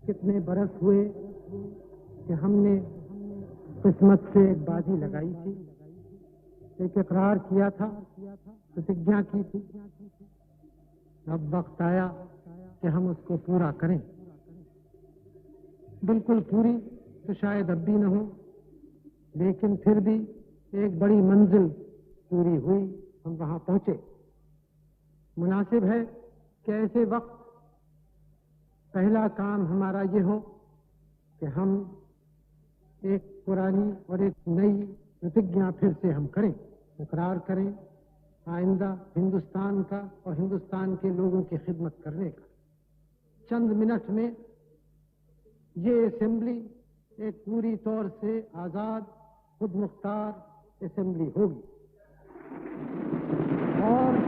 कितने बरस हुए कि हमने किस्मत से एक बाजी लगाई थी, एक इकरार किया था, प्रतिज्ञा की थी। अब वक्त आया कि हम उसको पूरा करें। बिल्कुल पूरी तो शायद अब भी न हो, लेकिन फिर भी एक बड़ी मंजिल पूरी हुई, हम वहां पहुंचे। मुनासिब है कि ऐसे वक्त पहला काम हमारा ये हो कि हम एक पुरानी और एक नई प्रतिज्ञा फिर से हम करें, इकरार करें आइंदा हिंदुस्तान का और हिंदुस्तान के लोगों की खिदमत करने का। चंद मिनट में ये असेंबली एक पूरी तौर से आजाद खुद मुख्तार असेंबली होगी और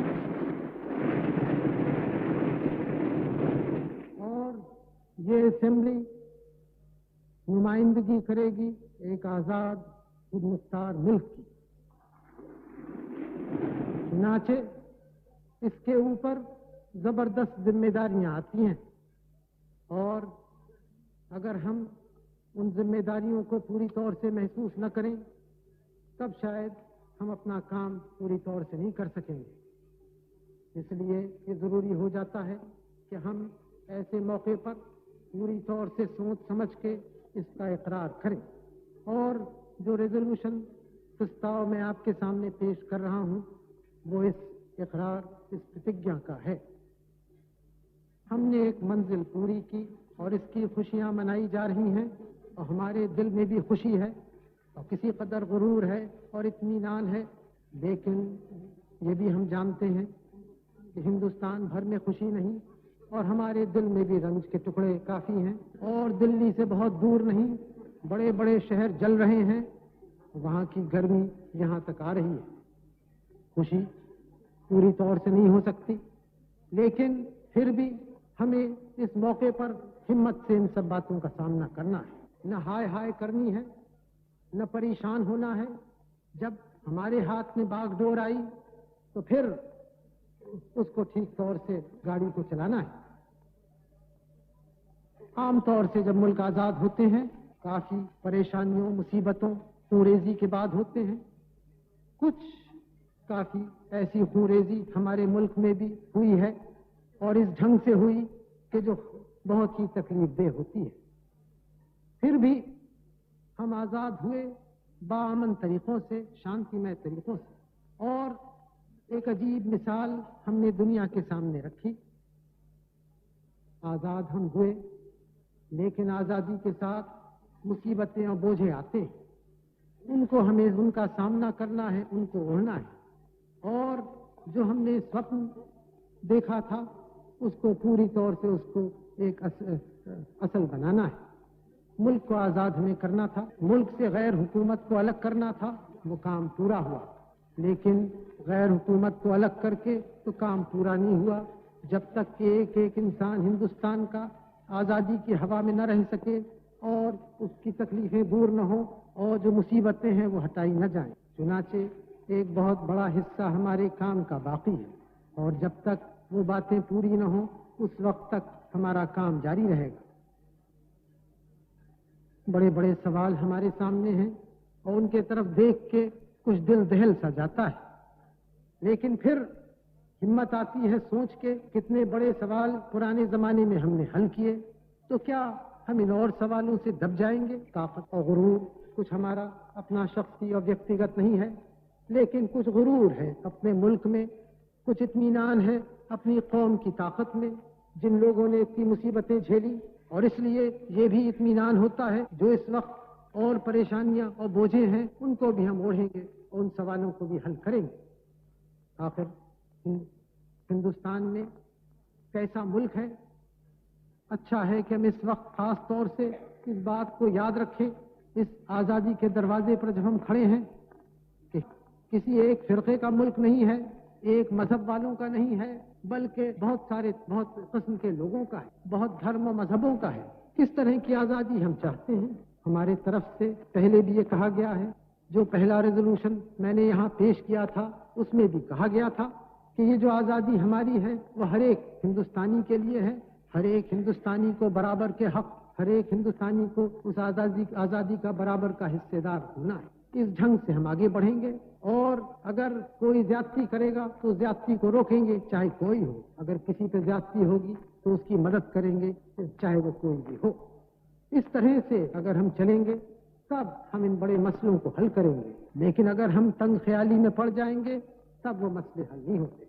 ये असेंबली नुमाइंदगी करेगी एक आजाद खुद मुख्तार मुल्क की। चुनाचे इसके ऊपर जबरदस्त जिम्मेदारियां आती हैं और अगर हम उन जिम्मेदारियों को पूरी तौर से महसूस न करें तब शायद हम अपना काम पूरी तौर से नहीं कर सकेंगे। इसलिए ये जरूरी हो जाता है कि हम ऐसे मौके पर पूरी तौर से सोच समझ के इसका इकरार करें। और जो रेजोल्यूशन प्रस्ताव मैं आपके सामने पेश कर रहा हूं वो इस इकरार, इस प्रतिज्ञा का है। हमने एक मंजिल पूरी की और इसकी खुशियां मनाई जा रही हैं और हमारे दिल में भी खुशी है और किसी कदर गुरूर है और इत्मीनान है, लेकिन ये भी हम जानते हैं कि हिंदुस्तान भर में खुशी नहीं और हमारे दिल में भी रंज के टुकड़े काफी हैं और दिल्ली से बहुत दूर नहीं, बड़े बड़े शहर जल रहे हैं, वहां की गर्मी यहां तक आ रही है। खुशी पूरी तौर से नहीं हो सकती, लेकिन फिर भी हमें इस मौके पर हिम्मत से इन सब बातों का सामना करना है। न हाय हाय करनी है, न परेशान होना है। जब हमारे हाथ में बागडोर आई तो फिर उसको ठीक तौर से गाड़ी को चलाना है। आम तौर से जब मुल्क आजाद होते हैं काफी परेशानियों, मुसीबतों, खूंरेजी के बाद होते हैं। कुछ काफी ऐसी खूंरेजी हमारे मुल्क में भी हुई है और इस ढंग से हुई कि जो बहुत ही तकलीफदेह होती है। फिर भी हम आजाद हुए बाअमन तरीकों से, शांतिमय तरीकों से, और एक अजीब मिसाल हमने दुनिया के सामने रखी। आजाद हम हुए, लेकिन आजादी के साथ मुसीबतें और बोझे आते हैं। उनको हमें उनका सामना करना है, उनको ओढ़ना है और जो हमने स्वप्न देखा था उसको पूरी तौर से उसको एक असल बनाना है। मुल्क को आजाद हमें करना था, मुल्क से गैर हुकूमत को अलग करना था, वो काम पूरा हुआ। लेकिन गैर हुकूमत को अलग करके तो काम पूरा नहीं हुआ जब तक कि एक एक इंसान हिंदुस्तान का आजादी की हवा में न रह सके और उसकी तकलीफें दूर न हो और जो मुसीबतें हैं वो हटाई न जाएं। चुनाचे एक बहुत बड़ा हिस्सा हमारे काम का बाकी है और जब तक वो बातें पूरी न हो उस वक्त तक हमारा काम जारी रहेगा। बड़े बड़े सवाल हमारे सामने हैं और उनके तरफ देख के कुछ दिल दहल सा जाता है, लेकिन फिर हिम्मत आती है सोच के कितने बड़े सवाल पुराने जमाने में हमने हल किए, तो क्या हम इन और सवालों से दब जाएंगे? ताकत और गुरूर कुछ हमारा अपना शख्सी और व्यक्तिगत नहीं है, लेकिन कुछ गुरूर है अपने मुल्क में, कुछ इत्मीनान है अपनी कौम की ताकत में, जिन लोगों ने इतनी मुसीबतें झेली, और इसलिए ये भी इत्मीनान होता है जो इस वक्त और परेशानियां और बोझे हैं उनको भी हम ओढ़ेंगे और उन सवालों को भी हल करेंगे। आखिर हिंदुस्तान में कैसा मुल्क है? अच्छा है कि हम इस वक्त खास तौर से इस बात को याद रखें, इस आजादी के दरवाजे पर जब हम खड़े हैं, कि किसी एक फिरके का मुल्क नहीं है, एक मजहब वालों का नहीं है, बल्कि बहुत किस्म के लोगों का है, बहुत धर्म और मजहबों का है। किस तरह की आजादी हम चाहते हैं? हमारे तरफ से पहले भी ये कहा गया है, जो पहला रेजोल्यूशन मैंने यहाँ पेश किया था उसमें भी कहा गया था कि ये जो आजादी हमारी है वो हर एक हिंदुस्तानी के लिए है, ہر ایک ہندوستانی کو برابر کے حق، ہر ایک ہندوستانی کو اس آزادی کا برابر کا حصے دار ہونا ہے۔ اس ڈھنگ سے ہم آگے بڑھیں گے، اور اگر کوئی زیادتی کرے گا تو زیادتی کو روکیں گے، چاہے کوئی ہو۔ اگر کسی پہ زیادتی ہوگی تو اس کی مدد کریں گے، چاہے وہ کوئی بھی ہو۔ اس طرح سے اگر ہم چلیں گے تب ہم ان بڑے مسئلوں کو حل کریں گے، لیکن اگر ہم تنگ خیالی میں پڑ جائیں گے تب وہ مسئلے حل نہیں ہوتے۔